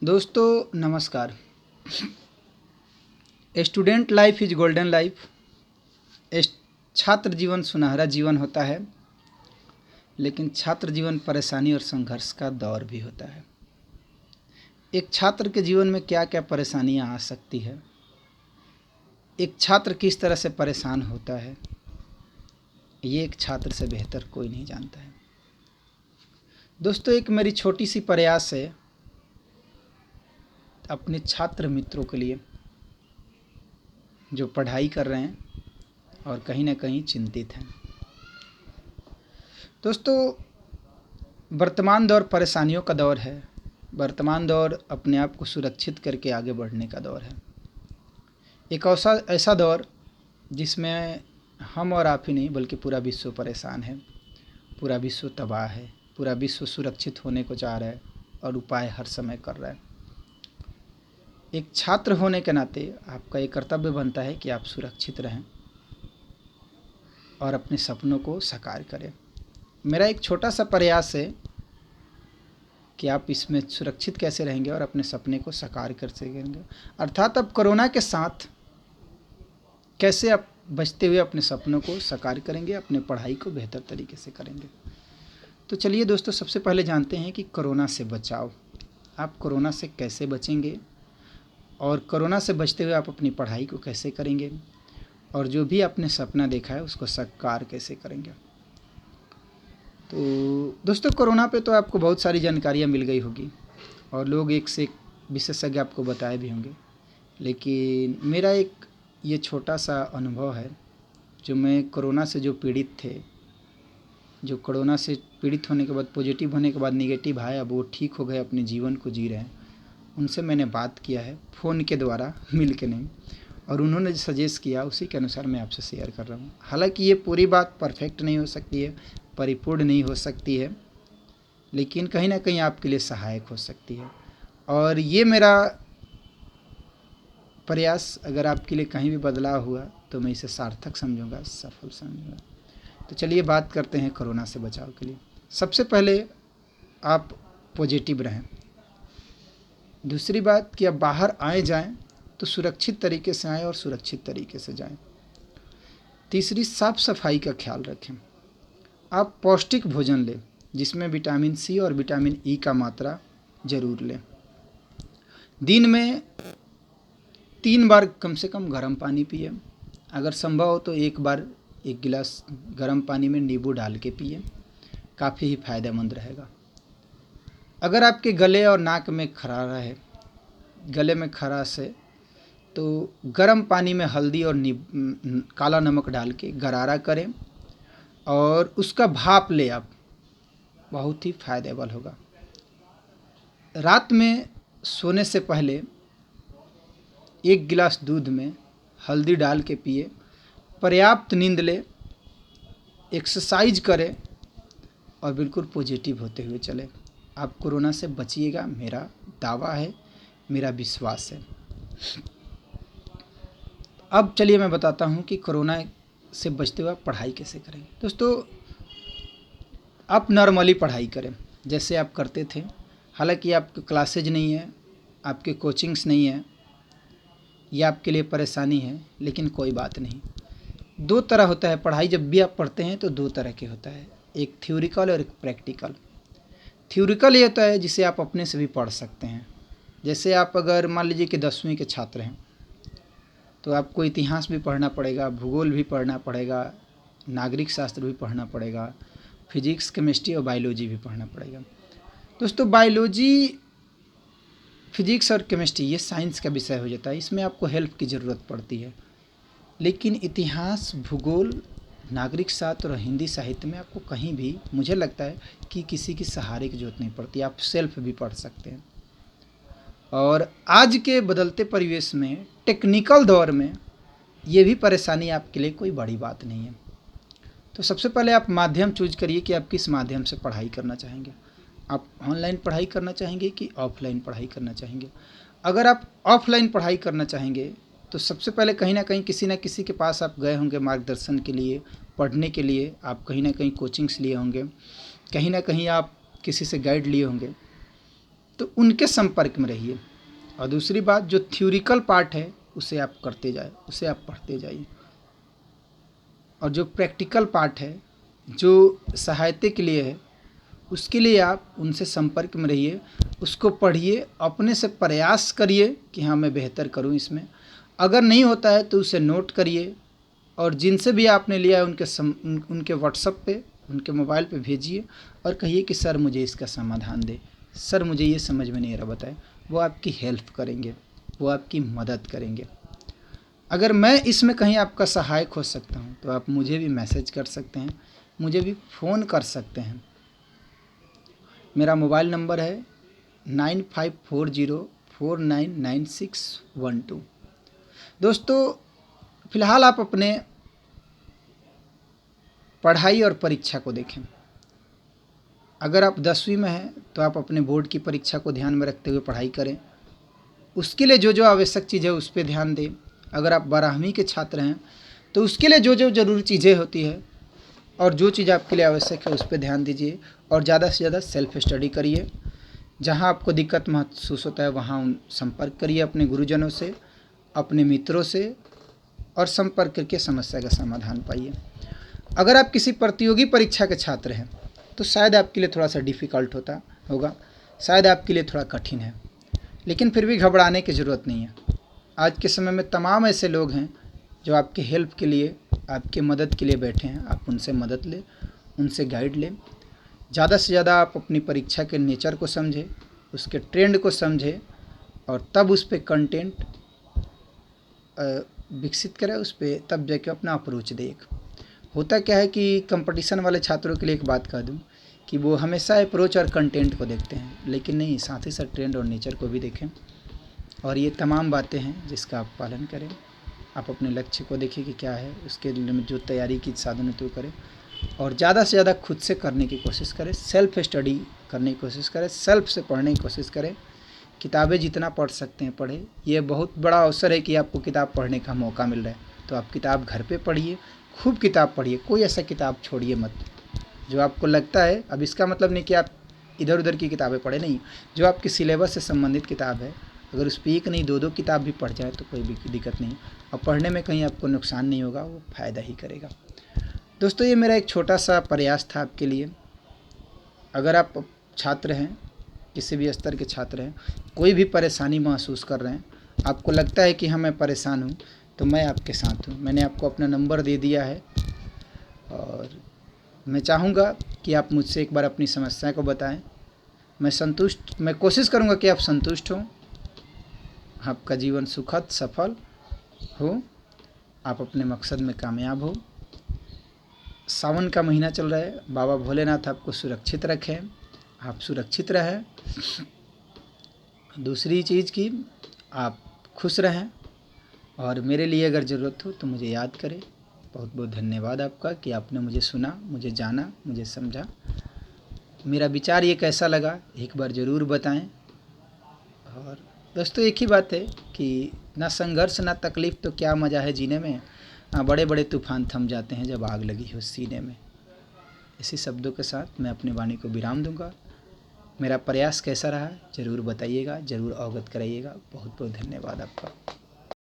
दोस्तों नमस्कार। Student life is golden life. छात्र जीवन सुनहरा जीवन होता है, लेकिन छात्र जीवन परेशानी और संघर्ष का दौर भी होता है। एक छात्र के जीवन में क्या क्या परेशानियां आ सकती है, एक छात्र किस तरह से परेशान होता है, ये एक छात्र से बेहतर कोई नहीं जानता है। दोस्तों, एक मेरी छोटी सी प्रयास है अपने छात्र मित्रों के लिए जो पढ़ाई कर रहे हैं और कहीं ना कहीं चिंतित हैं। दोस्तों, वर्तमान दौर परेशानियों का दौर है। वर्तमान दौर अपने आप को सुरक्षित करके आगे बढ़ने का दौर है। एक ऐसा दौर जिसमें हम और आप ही नहीं बल्कि पूरा विश्व परेशान है, पूरा विश्व तबाह है, पूरा विश्व सुरक्षित होने को चाह रहा है और उपाय हर समय कर रहा है। एक छात्र होने के नाते आपका ये कर्तव्य बनता है कि आप सुरक्षित रहें और अपने सपनों को साकार करें। मेरा एक छोटा सा प्रयास है कि आप इसमें सुरक्षित कैसे रहेंगे और अपने सपने को साकार कर सकेंगे, अर्थात अब कोरोना के साथ कैसे आप बचते हुए अपने सपनों को साकार करेंगे, अपने पढ़ाई को बेहतर तरीके से करेंगे। तो चलिए दोस्तों, सबसे पहले जानते हैं कि कोरोना से बचाव। आप कोरोना से कैसे बचेंगे और कोरोना से बचते हुए आप अपनी पढ़ाई को कैसे करेंगे और जो भी आपने सपना देखा है उसको साकार कैसे करेंगे। तो दोस्तों, कोरोना पे तो आपको बहुत सारी जानकारियाँ मिल गई होगी और लोग एक से एक विशेषज्ञ आपको बताए भी होंगे, लेकिन मेरा एक ये छोटा सा अनुभव है। जो मैं कोरोना से जो पीड़ित थे, जो कोरोना से पीड़ित होने के बाद पॉजिटिव होने के बाद निगेटिव आया, अब वो ठीक हो गए, अपने जीवन को जी रहे हैं, उनसे मैंने बात किया है फ़ोन के द्वारा, मिल के नहीं, और उन्होंने जो सजेस्ट किया उसी के अनुसार मैं आपसे शेयर कर रहा हूँ। हालांकि ये पूरी बात परफेक्ट नहीं हो सकती है, परिपूर्ण नहीं हो सकती है, लेकिन कहीं ना कहीं आपके लिए सहायक हो सकती है। और ये मेरा प्रयास अगर आपके लिए कहीं भी बदलाव हुआ तो मैं इसे सार्थक समझूंगा, सफल समझूंगा। तो चलिए बात करते हैं कोरोना से बचाव के लिए। सबसे पहले आप पॉजिटिव रहें। दूसरी बात कि आप बाहर आए जाएं तो सुरक्षित तरीके से आएँ और सुरक्षित तरीके से जाएं। तीसरी, साफ़ सफाई का ख्याल रखें। आप पौष्टिक भोजन लें जिसमें विटामिन सी और विटामिन ई का मात्रा ज़रूर लें। दिन में 3 बार कम से कम गर्म पानी पिए। अगर संभव हो तो एक बार 1 गिलास गर्म पानी में नींबू डाल के पिए, काफ़ी ही फायदेमंद रहेगा। अगर आपके गले और नाक में खरारा है, गले में खराश है, तो गर्म पानी में हल्दी और काला नमक डाल के गरारा करें और उसका भाप ले आप, बहुत ही फायदेमंद होगा। रात में सोने से पहले 1 गिलास दूध में हल्दी डाल के पिए, पर्याप्त नींद ले, एक्सरसाइज करें और बिल्कुल पॉजिटिव होते हुए चले। आप कोरोना से बचिएगा, मेरा दावा है, मेरा विश्वास है। अब चलिए मैं बताता हूँ कि कोरोना से बचते हुए आप पढ़ाई कैसे करेंगे। दोस्तों, आप नॉर्मली पढ़ाई करें जैसे आप करते थे। हालांकि आपके क्लासेज नहीं है, आपके कोचिंग्स नहीं है, यह आपके लिए परेशानी है, लेकिन कोई बात नहीं। 2 तरह होता है पढ़ाई। जब भी आप पढ़ते हैं तो 2 तरह के होता है, एक थ्योरिकल और एक प्रैक्टिकल। थ्योरिकल ये होता है जिसे आप अपने से भी पढ़ सकते हैं। जैसे आप अगर मान लीजिए कि 10वीं के छात्र हैं तो आपको इतिहास भी पढ़ना पड़ेगा, भूगोल भी पढ़ना पड़ेगा, नागरिक शास्त्र भी पढ़ना पड़ेगा, फिजिक्स, केमिस्ट्री और बायोलॉजी भी पढ़ना पड़ेगा। दोस्तों, बायोलॉजी, फिजिक्स और केमिस्ट्री ये साइंस का विषय हो जाता है, इसमें आपको हेल्प की ज़रूरत पड़ती है। लेकिन इतिहास, भूगोल, नागरिक शास्त्र और हिंदी साहित्य में आपको कहीं भी, मुझे लगता है कि किसी की सहारे की जरूरत नहीं पड़ती, आप सेल्फ भी पढ़ सकते हैं। और आज के बदलते परिवेश में, टेक्निकल दौर में, ये भी परेशानी आपके लिए कोई बड़ी बात नहीं है। तो सबसे पहले आप माध्यम चूज करिए कि आप किस माध्यम से पढ़ाई करना चाहेंगे। आप ऑनलाइन पढ़ाई करना चाहेंगे कि ऑफलाइन पढ़ाई करना चाहेंगे। अगर आप ऑफलाइन पढ़ाई करना चाहेंगे तो सबसे पहले कहीं ना कहीं किसी न किसी के पास आप गए होंगे मार्गदर्शन के लिए, पढ़ने के लिए। आप कहीं ना कहीं कोचिंग्स लिए होंगे, कहीं ना कहीं आप किसी से गाइड लिए होंगे। तो उनके संपर्क में रहिए। और दूसरी बात, जो थ्योरिकल पार्ट है उसे आप करते जाए, उसे आप पढ़ते जाइए। और जो प्रैक्टिकल पार्ट है, जो सहायता के लिए है, उसके लिए आप उनसे संपर्क में रहिए, उसको पढ़िए, अपने से प्रयास करिए कि हाँ मैं बेहतर करूँ इसमें। अगर नहीं होता है तो उसे नोट करिए, और जिनसे भी आपने लिया है उनके व्हाट्सएप पे, उनके मोबाइल पे भेजिए और कहिए कि सर मुझे इसका समाधान दे, सर मुझे ये समझ में नहीं आ रहा, बताएं। वो आपकी हेल्प करेंगे, वो आपकी मदद करेंगे। अगर मैं इसमें कहीं आपका सहायक हो सकता हूँ तो आप मुझे भी मैसेज कर सकते हैं, मुझे भी फ़ोन कर सकते हैं। मेरा मोबाइल नंबर है 9540499612। दोस्तों, फ़िलहाल आप अपने पढ़ाई और परीक्षा को देखें। अगर आप 10वीं में हैं तो आप अपने बोर्ड की परीक्षा को ध्यान में रखते हुए पढ़ाई करें, उसके लिए जो जो आवश्यक चीज़ है उस पर ध्यान दें। अगर आप 12वीं के छात्र हैं तो उसके लिए जो जो ज़रूरी चीज़ें होती है और जो चीज़ आपके लिए आवश्यक है उस पर ध्यान दीजिए, और ज़्यादा से ज़्यादा सेल्फ स्टडी करिए। जहाँ आपको दिक्कत महसूस होता है वहाँ संपर्क करिए अपने गुरुजनों से, अपने मित्रों से, और संपर्क करके समस्या का समाधान पाइए। अगर आप किसी प्रतियोगी परीक्षा के छात्र हैं तो शायद आपके लिए थोड़ा सा डिफ़िकल्ट होगा, शायद आपके लिए थोड़ा कठिन है, लेकिन फिर भी घबराने की ज़रूरत नहीं है। आज के समय में तमाम ऐसे लोग हैं जो आपके हेल्प के लिए, आपके मदद के लिए बैठे हैं। आप उनसे मदद लें, उनसे गाइड लें। ज़्यादा से ज़्यादा आप अपनी परीक्षा के नेचर को समझें, उसके ट्रेंड को समझें, और तब उस पर कंटेंट विकसित करें, उस पर तब जाके अपना अप्रोच दें। होता क्या है कि कंपटीशन वाले छात्रों के लिए एक बात कह दूं कि वो हमेशा अप्रोच और कंटेंट को देखते हैं, लेकिन नहीं, साथ ही साथ ट्रेंड और नेचर को भी देखें। और ये तमाम बातें हैं जिसका आप पालन करें। आप अपने लक्ष्य को देखिए कि क्या है, उसके लिए जो तैयारी की साधन है तो करें, और ज़्यादा से ज़्यादा खुद से करने की कोशिश करें, सेल्फ स्टडी करने की कोशिश करें, सेल्फ से पढ़ने की कोशिश करें। किताबें जितना पढ़ सकते हैं पढ़ें। ये बहुत बड़ा अवसर है कि आपको किताब पढ़ने का मौका मिल रहा है, तो आप किताब घर पे पढ़िए, खूब किताब पढ़िए, कोई ऐसा किताब छोड़िए मत जो आपको लगता है। अब इसका मतलब नहीं कि आप इधर उधर की किताबें पढ़े, नहीं, जो आपके सिलेबस से संबंधित किताब है, अगर उस पर एक नहीं दो किताब भी पढ़ जाए तो कोई भी दिक्कत नहीं, और पढ़ने में कहीं आपको नुकसान नहीं होगा, वो फ़ायदा ही करेगा। दोस्तों, ये मेरा एक छोटा सा प्रयास था आपके लिए। अगर आप छात्र हैं, किसी भी स्तर के छात्र हैं, कोई भी परेशानी महसूस कर रहे हैं, आपको लगता है कि हाँ मैं परेशान हूँ, तो मैं आपके साथ हूँ। मैंने आपको अपना नंबर दे दिया है, और मैं चाहूँगा कि आप मुझसे एक बार अपनी समस्या को बताएं। मैं कोशिश करूँगा कि आप संतुष्ट हों, आपका जीवन सुखद सफल हो, आप अपने मकसद में कामयाब हो। सावन का महीना चल रहा है, बाबा भोलेनाथ आपको सुरक्षित रखें, आप सुरक्षित रहें। दूसरी चीज़ कि आप खुश रहें, और मेरे लिए अगर ज़रूरत हो तो मुझे याद करें। बहुत बहुत धन्यवाद आपका कि आपने मुझे सुना, मुझे जाना, मुझे समझा। मेरा विचार ये कैसा लगा एक बार ज़रूर बताएं। और दोस्तों, एक ही बात है कि ना संघर्ष ना तकलीफ़ तो क्या मज़ा है जीने में, बड़े बड़े तूफ़ान थम जाते हैं जब आग लगी हो सीने में। इसी शब्दों के साथ मैं अपनी वाणी को विराम दूंगा। मेरा प्रयास कैसा रहा ज़रूर बताइएगा, ज़रूर अवगत कराइएगा। बहुत बहुत धन्यवाद आपका।